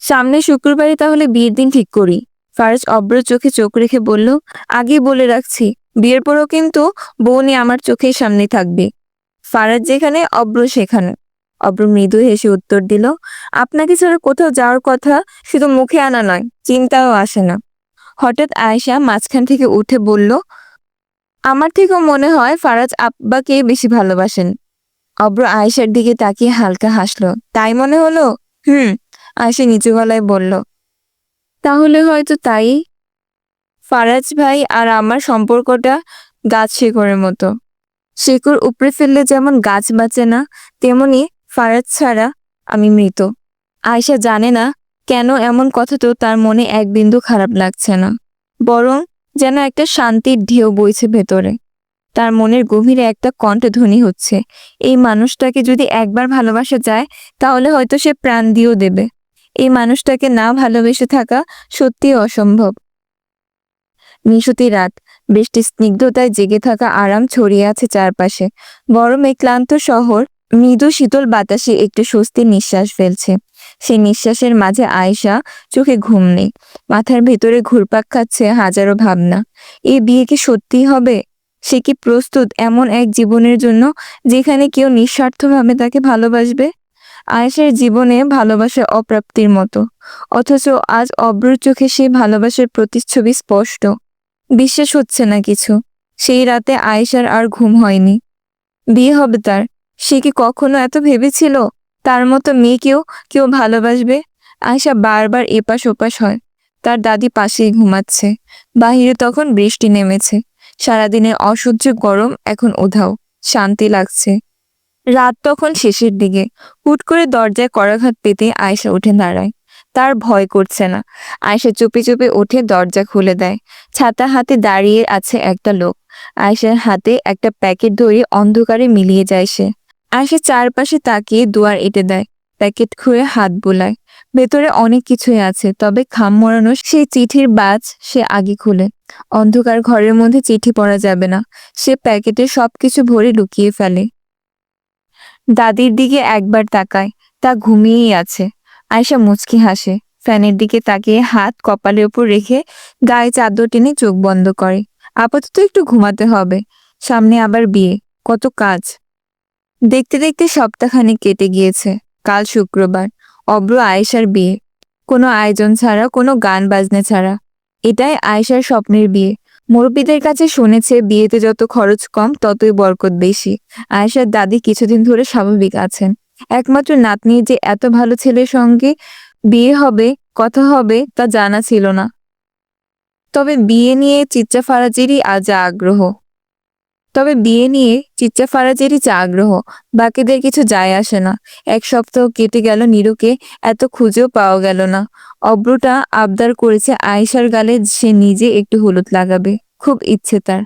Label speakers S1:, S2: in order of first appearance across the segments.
S1: সামনে শুক্রবারই তাহলে বিয়ের দিন ঠিক করি। ফারাজ অব্র চোখে চোখ রেখে বলল, আগেই বলে রাখছি, বিয়ের পরও কিন্তু বউ নিয়ে আমার চোখের সামনে থাকবে। ফারাজ যেখানে অব্র সেখানে। অব্র মৃদু হেসে উত্তর দিল, আপনাকে ছাড়া কোথাও যাওয়ার কথা শুধু মুখে আনা নয়, চিন্তাও আসে না। হঠাৎ আয়েশা মাঝখান থেকে উঠে বলল, আমার থেকেও মনে হয় ফারাজ আব্বাকে বেশি ভালোবাসেন। অব্র আয়েশার দিকে তাকিয়ে হালকা হাসলো। তাই মনে হলো? হুম। আয়েশা নিচু গলায় বলল, তাহলে হয়তো তাই। ফারাজ ভাই আর আমার সম্পর্কটা গাছ শেকড়ের মতো। শেকড় উপড়ে ফেললে যেমন গাছ বাঁচে না, তেমনি ফারাজ ছাড়া আমি মৃত। আয়েশা জানে না কেন এমন কথাতেও তার মনে এক বিন্দু খারাপ লাগছে না, বরং যেন একটা শান্তির ঢেউ বইছে ভেতরে। তার মনের গভীরে একটা কণ্ঠধ্বনি হচ্ছে, এই মানুষটাকে যদি একবার ভালোবাসা যায় তাহলে হয়তো সে প্রাণ দিয়েও দেবে। এই মানুষটাকে না ভালোবেসে থাকা সত্যি অসম্ভব। নিশুতি রাত, বৃষ্টির স্নিগ্ধতায় জেগে থাকা আরাম ছড়িয়ে আছে চারপাশে। গরমে ক্লান্ত শহর মৃদু শীতল বাতাসে একটু স্বস্তির নিঃশ্বাস ফেলছে। সেই নিঃশ্বাসের মাঝে আয়েশা চোখে ঘুম নেই, মাথার ভেতরে ঘুরপাক খাচ্ছে হাজারো ভাবনা। এই বিয়ে কি সত্যিই হবে? সে কি প্রস্তুত এমন এক জীবনের জন্য যেখানে কেউ নিঃস্বার্থভাবে তাকে ভালোবাসবে? আয়েশার জীবনে ভালোবাসা অপ্রাপ্তির মতো, অথচ আজ অব্রুর চোখে সেই ভালোবাসার প্রতিচ্ছবি স্পষ্ট। বিশ্বাস হচ্ছে না কিছু। সেই রাতে আয়েশার আর ঘুম হয়নি। বিয়ে হবে তার। সে কি কখনো এত ভেবেছিল তার মতো মেয়েকেও কেউ ভালোবাসবে? আয়েশা বারবার এপাশ ওপাশ হয়। তার দাদি পাশেই ঘুমাচ্ছে। বাহিরে তখন বৃষ্টি নেমেছে। সারাদিনের অসহ্য গরম এখন উধাও। শান্তি লাগছে। রাত তখন শেষের দিকে। হুট করে দরজায় করাঘাত পেতে আয়েশা উঠে দাঁড়ায়। তার ভয় করছে না। আয়েশা চুপি চুপি উঠে দরজা খুলে দেয়। ছাতা হাতে দাঁড়িয়ে আছে একটা লোক। আয়েশার হাতে একটা প্যাকেট ধরে অন্ধকারে মিলিয়ে যায় সে। আয়েশা চারপাশে তাকিয়ে দুয়ার এঁটে দেয়। প্যাকেট খুলে হাত বুলায়। ভেতরে অনেক কিছুই আছে, তবে খাম মোড়ানো সেই চিঠির বাজ সে আগে খুলে। অন্ধকার ঘরের মধ্যে চিঠি পড়া যাবে না। সে প্যাকেটে সবকিছু ভরে লুকিয়ে ফেলে। দাদির দিকে একবার তাকায়, তা ঘুমিয়েই আছে। আয়েশা মুচকি হাসে। ফ্যানের দিকে তাকিয়ে হাত কপালের উপর রেখে গায়ে চাদর টেনে চোখ বন্ধ করে। আপাতত একটু ঘুমাতে হবে, সামনে আবার বিয়ে, কত কাজ। দেখতে দেখতে সপ্তাহখানেক কেটে গিয়েছে। কাল শুক্রবার, অব্র আয়েশার বিয়ে। কোনো আয়োজন ছাড়া, কোনো গান বাজনা ছাড়া। এটাই আয়েশার স্বপ্নের বিয়ে। মুরব্বীদের কাছে শুনেছে বিয়েতে যত খরচ কম ততই বরকত বেশি। আয়েশার দাদি কিছুদিন ধরে স্বাভাবিক আছেন। একমাত্র নাতনির যে এত ভালো ছেলের সঙ্গে বিয়ে হবে, কথা হবে, তা জানা ছিল না। তবে বিয়ে নিয়ে চিচ্চা ফারাজেরই আজ আগ্রহ। বাকিদের কিছু যায় আসে না। এক সপ্তাহ কেটে গেল, নীরুকে এত খুঁজেও পাওয়া গেল না। অব্রটা আবদার করেছে আয়েশার গালে সে নিজে একটু হলুদ লাগাবে। খুব ইচ্ছে তার।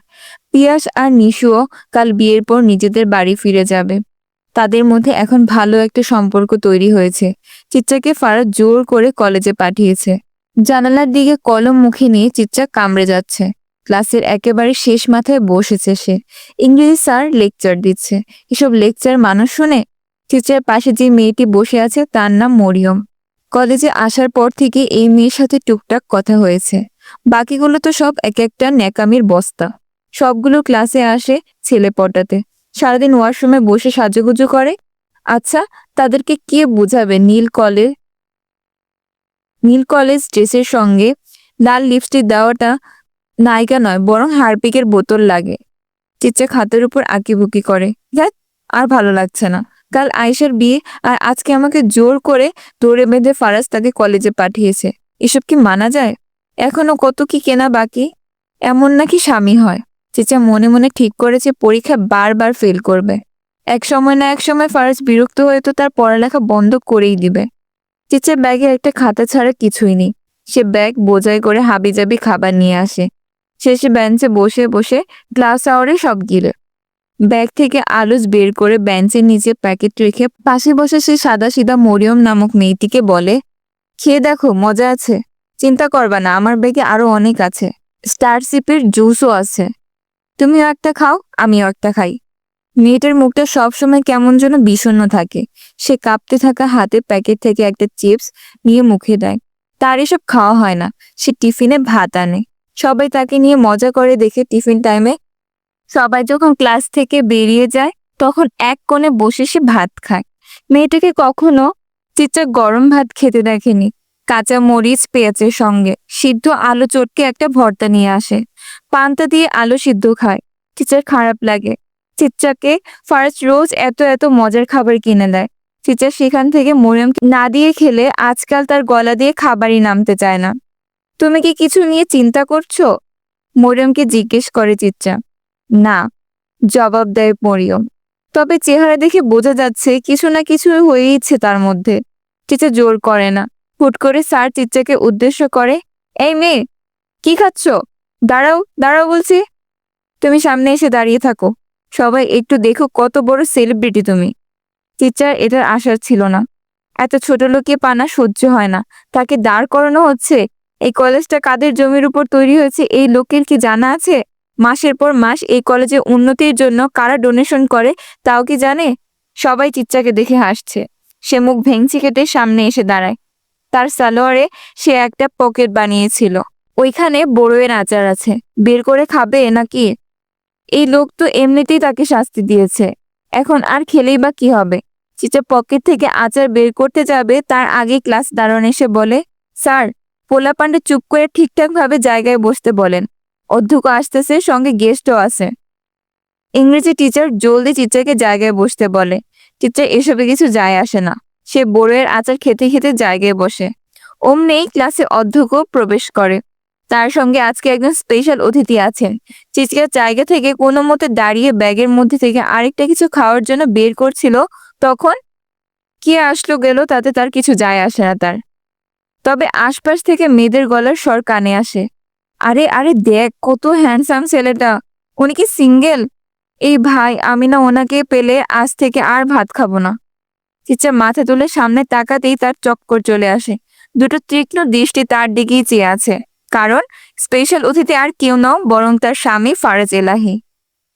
S1: পিয়াস আর নিশুও কাল বিয়ের পর নিজেদের বাড়ি ফিরে যাবে। তাদের মধ্যে এখন ভালো একটা সম্পর্ক তৈরি হয়েছে। চিচ্চাকে ফারাজ জোর করে কলেজে পাঠিয়েছে। জানালার দিকে কলম মুখে নিয়ে চিচ্চা কামড়ে যাচ্ছে। ক্লাসের একেবারে শেষ মাথায় বসেছে সে। ইংরেজি স্যার লেকচার দিচ্ছে। এসব লেকচার মানুষ শোনে? চিচ্চার পাশে যে মেয়েটি বসে আছে তার নাম মরিয়ম। কলেজে আসার পর থেকে এই মেয়ের সাথে টুকটাক কথা হয়েছে। বাকিগুলো তো সব এক একটা ন্যাকামির বস্তা। সবগুলো ক্লাসে আসে ছেলে পটাতে। সারাদিন ওয়াশরুমে বসে সাজুগুজু করে। আচ্ছা, তাদেরকে কে বোঝাবে নীল কলেজ ড্রেসের সঙ্গে লাল লিপস্টিক দেওয়াটা নায়িকা নয়, বরং হারপিকের বোতল লাগে। চিচ্চা খাতের উপর আঁকিবুকি করে। ধ্যাৎ, আর ভালো লাগছে না। কাল আয়েশার বিয়ে, আর আজকে আমাকে জোর করে ধরে বেঁধে ফারাজ তাকে কলেজে পাঠিয়েছে। এসব কি মানা যায়? এখনো কত কি কেনা বাকি। এমন নাকি স্বামী হয়। চিচ্চা মনে মনে ঠিক করেছে পরীক্ষা বারবার ফেল করবে। এক সময় না এক সময় ফারাজ বিরক্ত হয়ে তো তার পড়ালেখা বন্ধ করেই দিবে। চিচ্চার ব্যাগে একটা খাতা ছাড়া কিছুই নেই। সে ব্যাগ বোঝাই করে হাবিজাবি খাবার নিয়ে আসে। শেষে বেঞ্চে বসে বসে গ্লাস আওয়ারে সব গিলে। ব্যাগ থেকে আলুজ বের করে বেঞ্চের নিচে প্যাকেট রেখে পাশে বসে সে সাদাসিধা মরিয়ম নামক মেয়েটিকে বলে, খেয়ে দেখো, মজা আছে। চিন্তা করবা না, আমার ব্যাগে আরো অনেক আছে। স্টার সিপের জুসও আছে। তুমিও একটা খাও, আমিও একটা খাই। মেয়েটার মুখটা সবসময় কেমন যেন বিষণ্ণ থাকে। সে কাঁপতে থাকা হাতে প্যাকেট থেকে একটা চিপস নিয়ে মুখে দেয়। তার এসব খাওয়া হয় না। সে টিফিনে ভাত আনে। সবাই তাকে নিয়ে মজা করে দেখে টিফিন টাইমে সবাই যখন ক্লাস থেকে বেরিয়ে যায় তখন এক কোণে বসে সে ভাত খায়। মেয়েটাকে কখনো চিৎচার গরম ভাত খেতে দেখেনি। কাঁচা মরিচ পেঁয়াজের সঙ্গে সিদ্ধ আলু চটকে একটা ভর্তা নিয়ে আসে। পান্তা দিয়ে আলু সিদ্ধ খায়। চিৎচার খারাপ লাগে। চিৎচাকে ফার্স্ট রোজ এত এত মজার খাবার কিনে দেয়। চিৎচার সেখান থেকে মরিয়ম না দিয়ে খেলে আজকাল তার গলা দিয়ে খাবারই নামতে চায় না। তুমি কি কিছু নিয়ে চিন্তা করছো? মরিয়মকে জিজ্ঞেস করে চিৎচা। না, জবাব দেয় মরিয়ম। তবে চেহারা দেখে বোঝা যাচ্ছে কিছু না কিছু হয়েইছে তার মধ্যে। চিৎচা জোর করে না। হুট করে স্যার চিৎচাকে উদ্দেশ্য করে, এই মেয়ে, কি খাচ্ছ? দাঁড়াও দাঁড়াও বলছি। তুমি সামনে এসে দাঁড়িয়ে থাকো। সবাই একটু দেখো কত বড় সেলিব্রিটি তুমি। চিৎচার এটার আশা ছিল না। এত ছোট লোকে পানা সহ্য হয় না। তাকে দাঁড় করানো হচ্ছে। এই কলেজটা কাদের জমির উপর তৈরি হয়েছে এই লোকের কি জানা আছে? মাসের পর মাস এই কলেজে উন্নতির জন্য কারা ডোনেশন করে তাও কি জানে? সবাই চিৎচাকে দেখে হাসছে। সে মুখ ভেঙচি কেটে সামনে এসে দাঁড়ায়। তার সালোয়ারে সে একটা পকেট বানিয়েছিল। ওইখানে বড়ইয়ের আচার আছে। বের করে খাবে নাকি? এই লোক তো এমনিতেই তাকে শাস্তি দিয়েছে। এখন আর খেলেই বা কি হবে? চিচা পকেট থেকে আচার বের করতে যাবে তার আগে ক্লাস দারোয়ান এসে বলে, স্যার, পোলাপান্ডে চুপ করে ঠিকঠাক ভাবে জায়গায় বসতে বলেন। অধ্যক্ষ আসতেছে, সঙ্গে গেস্টও আছে। ইংরেজি টিচার জলদি চিচাকে জায়গায় বসতে বলে। চিচা এসবে কিছু যায় আসে না। সে বড়ইয়ের আচার খেতে খেতে জায়গায় বসে। অমনেই ক্লাসে অধ্যক্ষ প্রবেশ করে। তার সঙ্গে আজকে একজন স্পেশাল অতিথি আছেন। চিচিকা জায়গা থেকে কোনো মতে দাঁড়িয়ে ব্যাগের মধ্যে থেকে আরেকটা কিছু খাওয়ার জন্য বের করছিল। তখন কে আসলো গেল তাতে তার কিছু যায় আসে না তার। তবে আশপাশ থেকে মেয়েদের গলার স্বর কানে আসে। আরে আরে দেখ কত হ্যান্ডসাম ছেলেটা। উনি কি সিঙ্গেল? এই ভাই, আমি না ওনাকে পেলে আজ থেকে আর ভাত খাবো না। চিচা মাথা তুলে সামনে তাকাতেই তার চক্কর চলে আসে। দুটো তীক্ষ্ণ দৃষ্টি তার দিকেই চেয়ে আছে। কারণ স্পেশাল অতিথি আর কেউ নও বরং তার স্বামী ফারাজ এলাহি।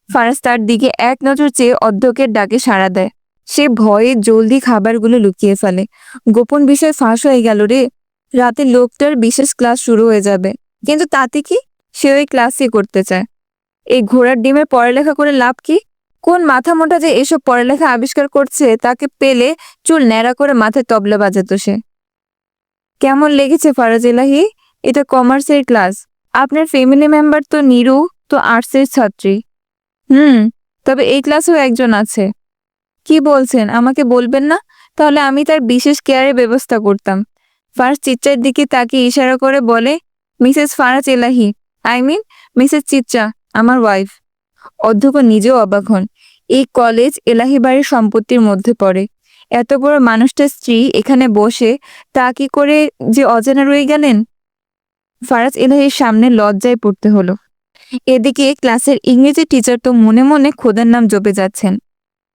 S1: ফারাজ তার দিকে এক নজর চেয়ে অধ্যক্ষের ডাকে সাড়া দেয়। সে ভয়ে জলদি খাবারগুলো লুকিয়ে ফেলে। গোপন বিষয় ফাঁস হয়ে গেল রে। রাতে লোকটার বিশেষ ক্লাস শুরু হয়ে যাবে। কিন্তু তাতে কি? সে ওই ক্লাসই করতে চায়। এই ঘোড়ার ডিমের পড়ালেখা করে লাভ কি? কোন মাথা মোটা যে এসব পড়ালেখা আবিষ্কার করছে তাকে পেলে চুল ন্যাড়া করে মাথায় তবলা বাজাতো সে। কেমন লেগেছে ফারাজ এলাহি? এটা কমার্সের ক্লাস। আপনার ফ্যামিলি মেম্বার তো নিরু, তো আর্টসের ছাত্রী। তবে এই ক্লাসেও একজন আছে। কি বলছেন? আমাকে বলবেন না? তাহলে আমি তার বিশেষ কেয়ারের ব্যবস্থা করতাম। ফার্স্ট চিচ্চার দিকে তাকে ইশারা করে বলে, Mrs Faraz Elahi, I mean Mrs Chichha, আমার ওয়াইফ। অধ্যক্ষ নিজেও অবাক হন। এই কলেজ এলাহি বাড়ির সম্পত্তির মধ্যে পড়ে। এত বড় মানুষটার স্ত্রী এখানে বসে তা কি করে যে অজানা রয়ে গেলেন? ফারাজ এলাহির সামনে লজ্জায় পড়তে হলো। এদিকে ক্লাসের ইংরেজি টিচার তো মনে মনে খোদার নাম জপে যাচ্ছেন।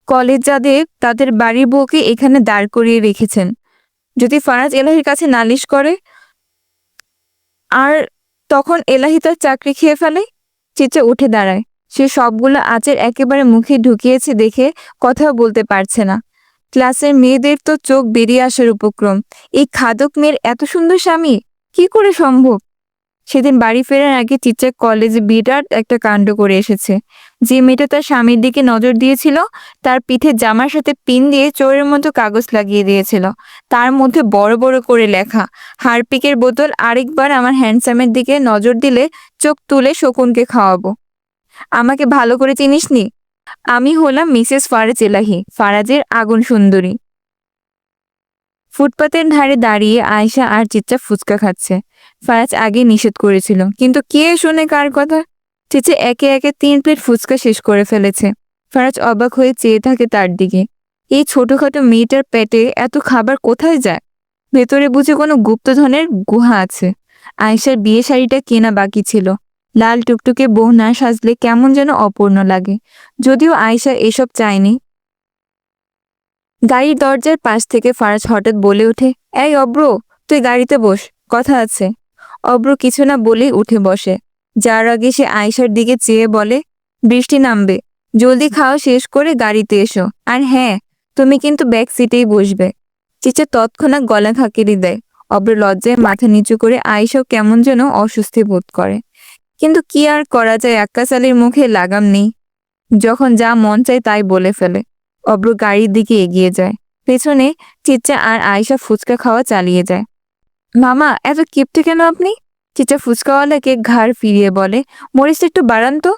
S1: কলেজ যাদের তাদের বাড়ির বউকে এখানে দাঁড় করিয়ে রেখেছেন। যদি ফারাজ এলাহির কাছে নালিশ করে আর তখন এলাহি তার চাকরি খেয়ে ফেলে। চিচা উঠে দাঁড়ায়। সে সবগুলো আচার একেবারে মুখে ঢুকিয়েছে দেখে কথাও বলতে পারছে না। ক্লাসের মেয়েদের তো চোখ বেরিয়ে আসার উপক্রম। এই খাদক মেয়ের এত সুন্দর স্বামী কি করে সম্ভব? সেদিন বাড়ি ফেরার আগে চিচা কলেজে বিরাট একটা কাণ্ড করে এসেছে। যে মেয়েটা তার স্বামীর দিকে নজর দিয়েছিল তার পিঠে জামার সাথে পিন দিয়ে চোরের মতো কাগজ লাগিয়ে দিয়েছিল। তার মধ্যে বড় বড় করে লেখা, হারপিকের বোতল আরেকবার আমার হ্যান্ডসামের দিকে নজর দিলে চোখ তুলে শকুনকে খাওয়াবো। আমাকে ভালো করে চিনিসনি? আমি হলাম মিসেস ফারাজ এলাহি, ফারাজের আগুন সুন্দরী। ফুটপাতের ধারে দাঁড়িয়ে আয়শা আর চিচ্চা ফুচকা খাচ্ছে। ফারাজ আগে নিষেধ করেছিল, কিন্তু কে শুনে কার কথা? চিচা একে একে 3 প্লেট ফুচকা শেষ করে ফেলেছে। ফারাজ অবাক হয়ে চেয়ে থাকে তার দিকে। এই ছোটখাটো মেয়েটার পেটে এত খাবার কোথায় যায়? ভেতরে বুঝে কোনো গুপ্তধনের গুহা আছে। আয়শার বিয়ে শাড়িটা কেনা বাকি ছিল। লাল টুকটুকে বউ না সাজলে কেমন যেন অপূর্ণ লাগে। যদিও আয়শা এসব চায়নি। গাড়ির দরজার পাশ থেকে ফারাজ হঠাৎ বলে ওঠে, এই অব্র, তুই গাড়িতে বস, কথা আছে। অব্র কিছু না বলেই উঠে বসে। যার আগে সে আয়শার দিকে চেয়ে বলে, বৃষ্টি নামবে, জলদি খাওয়া শেষ করে গাড়িতে এসো, আর হ্যাঁ, তুমি কিন্তু ব্যাক সিটেই বসবে। চিচা তৎক্ষণাৎ গলা খাকিয়ে দেয়। অব্র লজ্জায় মাথা নিচু করে আয়েশাও কেমন যেন অস্বস্তি বোধ করে। কিন্তু কি আর করা যায়, আক্কাস আলীর মুখে লাগাম নেই। যখন যা মন চায় তাই বলে ফেলে। অব্র গাড়ির দিকে এগিয়ে যায়। পেছনে চিচ্চা আর আয়েশা ফুচকা খাওয়া চালিয়ে যায়। মামা, এত কিপটে কেন আপনি? চিচ্চা ফুচকাওয়ালাকে ঘাড় ফিরিয়ে বলে, মরিচটা একটু বাড়ান তো।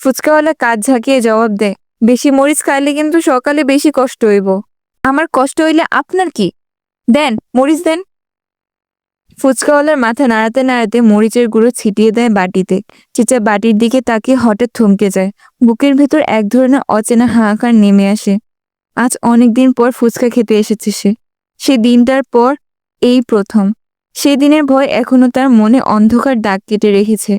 S1: ফুচকাওয়ালা কাজ ঝাঁকিয়ে জবাব দেয়, বেশি মরিচ খাইলে কিন্তু সকালে বেশি কষ্ট হইব। আমার কষ্ট হইলে আপনার কি? দেন, মরিচ দেন। ফুচকাওয়ালার মাথা নাড়াতে নাড়াতে মরিচের গুঁড়ো ছিটিয়ে দেয় বাটিতে। চিচা বাটির দিকে তাকিয়ে হঠাৎ থমকে যায়। বুকের ভেতর এক ধরনের অচেনা হাহাকার নেমে আসে। আজ অনেকদিন পর ফুচকা খেতে এসেছে সে। সে দিনটার পর এই প্রথম। সেই দিনের ভয় এখনো তার মনে অন্ধকার দাগ কেটে রেখেছে।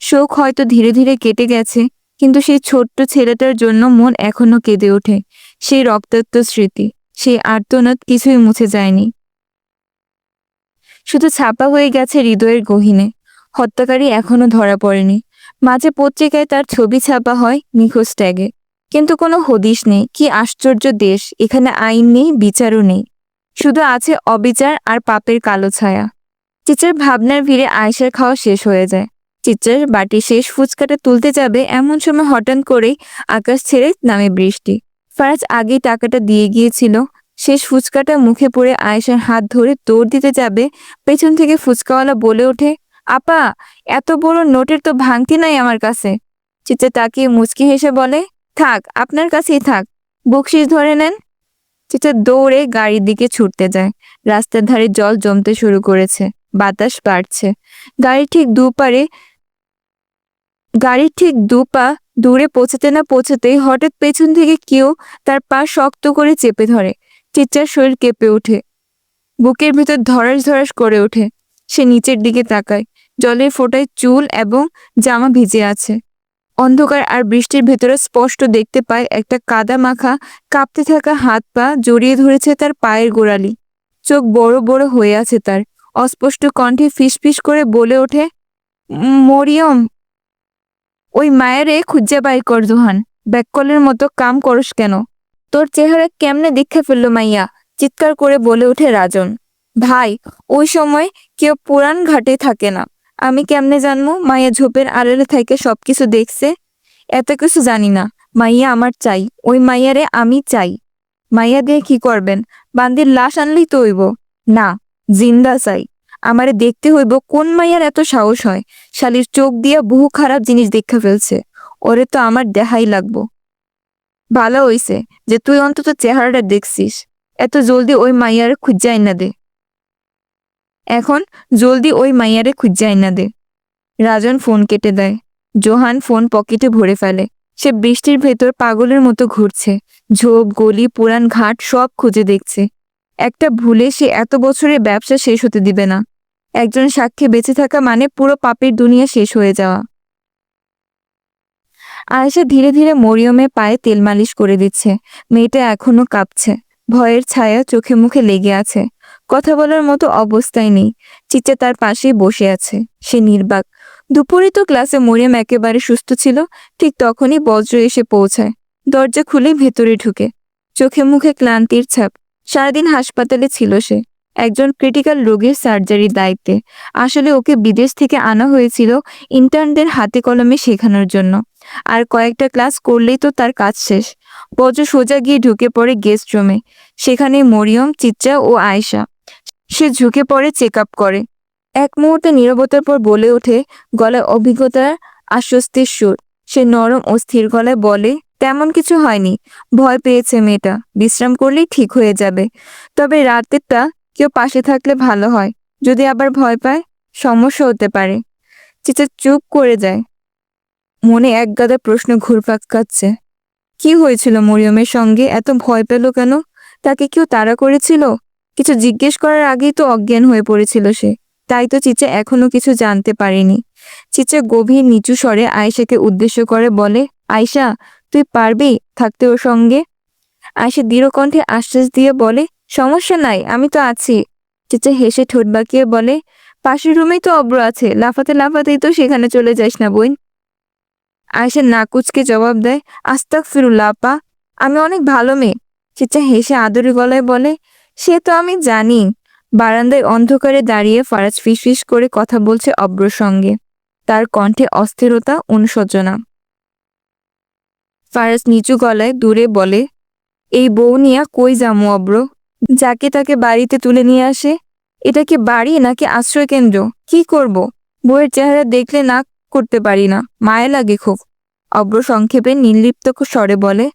S1: শোক হয়তো ধীরে ধীরে কেটে গেছে, কিন্তু সেই ছোট্ট ছেলেটার জন্য মন এখনো কেঁদে ওঠে। সেই রক্তাক্ত স্মৃতি, সেই আর্তনাদ কিছুই মুছে যায়নি, শুধু ছাপা হয়ে গেছে হৃদয়ের গহীনে। হত্যাকারী এখনো ধরা পড়েনি। মাঝে পত্রিকায় তার ছবি ছাপা হয় নিখোঁজ ট্যাগে, কিন্তু কোনো হদিশ নেই। কি আশ্চর্য দেশ, এখানে আইন নেই, বিচারও নেই। শুধু আছে অবিচার আর পাপের কালো ছায়া। চিচার ভাবনার ভিড়ে আয়েশার খাওয়া শেষ হয়ে যায়। চিচার বাটি শেষ ফুচকাটা তুলতে যাবে এমন সময় হঠাৎ করেই আকাশ ছেড়ে নামে বৃষ্টি। ফারাজ আগেই টাকাটা দিয়ে গিয়েছিল। শেষ ফুচকাটা মুখে পড়ে আয়েশার হাত ধরে দৌড় দিতে যাবে, পেছন থেকে ফুচকাওয়ালা বলে ওঠে, আপা, এত বড় নোটের তো ভাঙতি নাই আমার কাছে। চিচা তাকিয়ে মুচকি হেসে বলে, থাক, আপনার কাছেই থাক, বকশিস ধরে নেন। চিচা দৌড়ে গাড়ির দিকে ছুটতে যায়। রাস্তার ধারে জল জমতে শুরু করেছে, বাতাস বাড়ছে। গাড়ির ঠিক দু পা দূরে পৌঁছাতে না পৌঁছাতেই হঠাৎ পেছন থেকে কেউ তার পা শক্ত করে চেপে ধরে। চিচ্চার শরীর কেঁপে ওঠে, বুকের ভিতর ধরাস ধরাস করে ওঠে। সে নিচের দিকে তাকায়। জলের ফোঁটায় চুল এবং জামা ভিজে আছে। অন্ধকার আর বৃষ্টির ভেতরে স্পষ্ট দেখতে পায় একটা কাদা মাখা কাঁপতে থাকা হাত পা জড়িয়ে ধরেছে তার পায়ের গোড়ালি। চোখ বড় বড় হয়ে আছে তার। অস্পষ্ট কণ্ঠে ফিসফিস করে বলে ওঠে, মরিয়ম, ওই মায়েরে খুঁজে বাই কর জোহান। ব্যাককলের মতো কাম করস কেন? তোর চেহারা কেমনে দেখে ফেললো মাইয়া? চিৎকার করে বলে ওঠে রাজন। ভাই, ওই সময় কেউ পুরান ঘাটে থাকে না। আমি কেমনে জানবো মাইয়া ঝোপের আড়ালে থেকে সবকিছু দেখছে? এত কিছু জানি না। মাইয়া আমার চাই, ওই মাইয়ারে আমি চাই। মাইয়া দিয়ে কি করবেন? বান্দির লাশ আনলেই তো হইব। না, জিন্দা চাই। আমারে দেখতে হইব কোন মাইয়ার এত সাহস হয়, শালির চোখ দিয়া বহু খারাপ জিনিস দেখা ফেলছে। ওরে তো আমার দেখাই লাগবো। ভালো হইছে যে তুই অন্তত চেহারাটা দেখছিস। এত জলদি ওই মাইয়ারে খুঁজে আইনা দে। এখন জলদি ওই মাইয়ারে খুঁজে আইনা দে। রাজন ফোন কেটে দেয়। জোহান ফোন পকেটে ভরে ফেলে। সে বৃষ্টির ভেতর পাগলের মতো ঘুরছে। ঝোপ, গলি, পুরান ঘাট সব খুঁজে দেখছে। একটা ভুলে সে এত বছরের ব্যবসা শেষ হতে দিবে না। একজন সাক্ষী বেঁচে থাকা মানে পুরো পাপের দুনিয়া শেষ হয়ে যাওয়া। আয়েশা ধীরে ধীরে মরিয়মের পায়ে তেল মালিশ করে দিচ্ছে। মেয়েটা এখনো কাঁপছে। ভয়ের ছায়া চোখে মুখে লেগে আছে। কথা বলার মতো অবস্থায় নেই। চিচ্চা তার পাশেই বসে আছে। সে নির্বাক। দুপুরে তো ক্লাসে মরিয়ম একেবারে সুস্থ ছিল। ঠিক তখনই বজ্র এসে পৌঁছায়। দরজা খুলে ভেতরে ঢুকে। চোখে মুখে ক্লান্তির ছাপ। সারাদিন হাসপাতালে ছিল সে, একজন ক্রিটিক্যাল রোগীর সার্জারির দায়িত্বে। আসলে ওকে বিদেশ থেকে আনা হয়েছিল ইন্টার্নদের হাতে কলমে শেখানোর জন্য। আর কয়েকটা ক্লাস করলেই তো তার কাজ শেষ। বজ্র সোজা গিয়ে ঢুকে পড়ে গেস্ট রুমে। সেখানে মরিয়ম, চিচ্চা ও আয়েশা। সে ঝুঁকে পড়ে চেক আপ করে। এক মুহূর্তে নীরবতার পর বলে ওঠে, গলায় অভিজ্ঞতার আশ্বস্তির সুর। সে নরম ও স্থির গলায় বলে, তেমন কিছু হয়নি। ভয় পেয়েছে মেয়েটা, বিশ্রাম করলেই ঠিক হয়ে যাবে। তবে রাতেরটা কেউ পাশে থাকলে ভালো হয়। যদি আবার ভয় পায়, সমস্যা হতে পারে। চিচা চুপ করে যায়। মনে এক গাদা প্রশ্ন ঘুরপাক খাচ্ছে। কি হয়েছিল মরিয়মের সঙ্গে? এত ভয় পেল কেন? তাকে কেউ তাড়া করেছিল? কিছু জিজ্ঞেস করার আগেই তো অজ্ঞান হয়ে পড়েছিল সে। তাই তো চিচা এখনো কিছু জানতে পারেনি। চিচা গভীর নিচু স্বরে আয়েশাকে উদ্দেশ্য করে বলে, আয়েশা, তুই পারবি থাকতে ওর সঙ্গে? আয়েশা দৃঢ় কণ্ঠে আশ্বাস দিয়ে বলে, সমস্যা নাই, আমি তো আছি। চিচা হেসে ঠোঁট বাঁকিয়ে বলে, পাশের রুমেই তো অব্র আছে, লাফাতে লাফাতেই তো সেখানে চলে যাস না বোন। আয়েশা নাকুচকে জবাব দেয়, আস্তাগফিরুল্লাহ আপা, আমি অনেক ভালো মেয়ে। চিত্রা হেসে আদুরে গলায় বলে, সে তো আমি জানি। বারান্দায় অন্ধকারে দাঁড়িয়ে ফারাজ ফিসফিস করে কথা বলছে অব্রর সঙ্গে। তার কণ্ঠে অস্থিরতা, অনুশোচনা। ফারাজ নিচু গলায় দূরে বলে, এই বউ নিয়া কই যামু অব্র? যাকে তাকে বাড়িতে তুলে নিয়ে আসে। এটা কি বাড়ি নাকি আশ্রয় কেন্দ্র? কি করব? বউয়ের চেহারা দেখলে না করতে পারি না, মায়া লাগে খুব। অব্র সংক্ষেপে নির্লিপ্ত স্বরে বলে,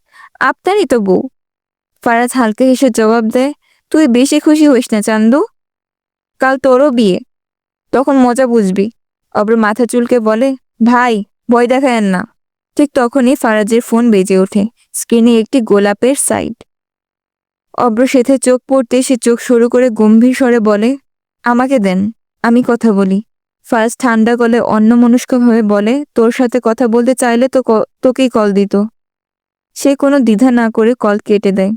S1: আপনারই তো বউ। ফারাজ হালকা হেসে জবাব দেয়, তুই বেশি খুশি হইস না চান্দু, কাল তোরও বিয়ে, তখন মজা বুঝবি। অব্র মাথা চুলকে বলে, ভাই ভয় দেখায়েন না। ঠিক তখনই ফারাজের ফোন বেজে ওঠে। স্ক্রিনে একটি গোলাপের সাইড। অব্র সেথে চোখ পড়তে সে চোখ সরু করে গম্ভীর স্বরে বলে, আমাকে দেন, আমি কথা বলি। ফারাজ ঠান্ডা গলে অন্যমনস্কভাবে বলে, তোর সাথে কথা বলতে চাইলে তো তোকেই কল দিত। সে কোনো দ্বিধা না করে কল কেটে দেয়।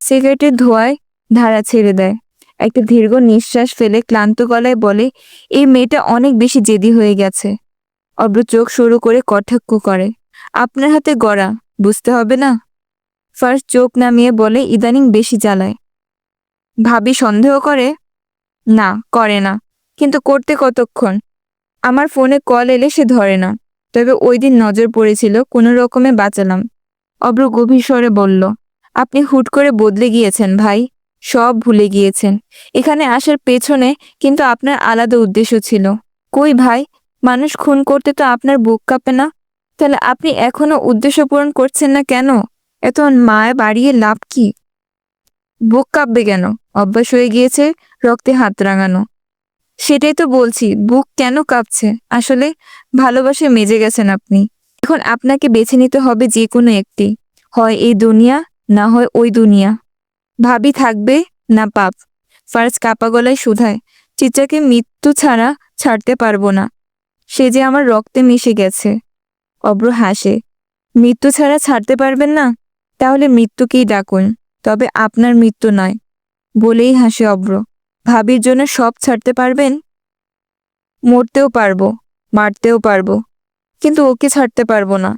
S1: সিগারেটের ধোঁয়ায় ধারা ছেড়ে দেয়। একটা দীর্ঘ নিঃশ্বাস ফেলে ক্লান্ত গলায় বলে, এই মেয়েটা অনেক বেশি জেদি হয়ে গেছে। অব্র চোখ সরু করে কটাক্ষ করে, আপনার হাতে গড়া, বুঝতে হবে না? ফার্স্ট চোখ নামিয়ে বলে, ইদানিং বেশি জ্বালায়। ভাবি সন্দেহ করে? না, করে না, কিন্তু করতে কতক্ষণ। আমার ফোনে কল এলে সে ধরে না। তবে ওই দিন নজর পড়েছিল, কোনো রকমে বাঁচালাম। অব্র গভীর স্বরে বলল, আপনি হুট করে বদলে গিয়েছেন ভাই, সব ভুলে গিয়েছেন। এখানে আসার পেছনে কিন্তু আপনার আলাদা উদ্দেশ্য ছিল। কই ভাই, মানুষ খুন করতে তো আপনার বুক কাঁপে না? তাহলে আপনি এখনো উদ্দেশ্য পূরণ করছেন না কেন? এত মায়া বাড়িয়ে লাভ কি? বুক কাঁপবে কেন? অভ্যাস হয়ে গিয়েছে রক্তে হাত রাঙানো। সেটাই তো বলছি, বুক কেন কাঁপছে? আসলে ভালোবাসে মেজে গেছেন আপনি। এখন আপনাকে বেছে নিতে হবে যে কোনো একটি, হয় এই দুনিয়া, না হয় ওই দুনিয়া। ভাবি থাকবে না পাপ। ফার্জ কাপা গলায় শুধায়, চিত্রাকে মৃত্যু ছাড়া ছাড়তে পারবো না, সে যে আমার রক্তে মিশে গেছে। অব্র হাসে, মৃত্যু ছাড়া ছাড়তে পারবেন না? তাহলে মৃত্যুকেই ডাকুন, তবে আপনার মৃত্যু নয়। বলেই হাসে অব্র, ভাবির জন্য সব ছাড়তে পারবেন? মরতেও পারবো, মারতেও পারবো, কিন্তু ওকে ছাড়তে পারবো না।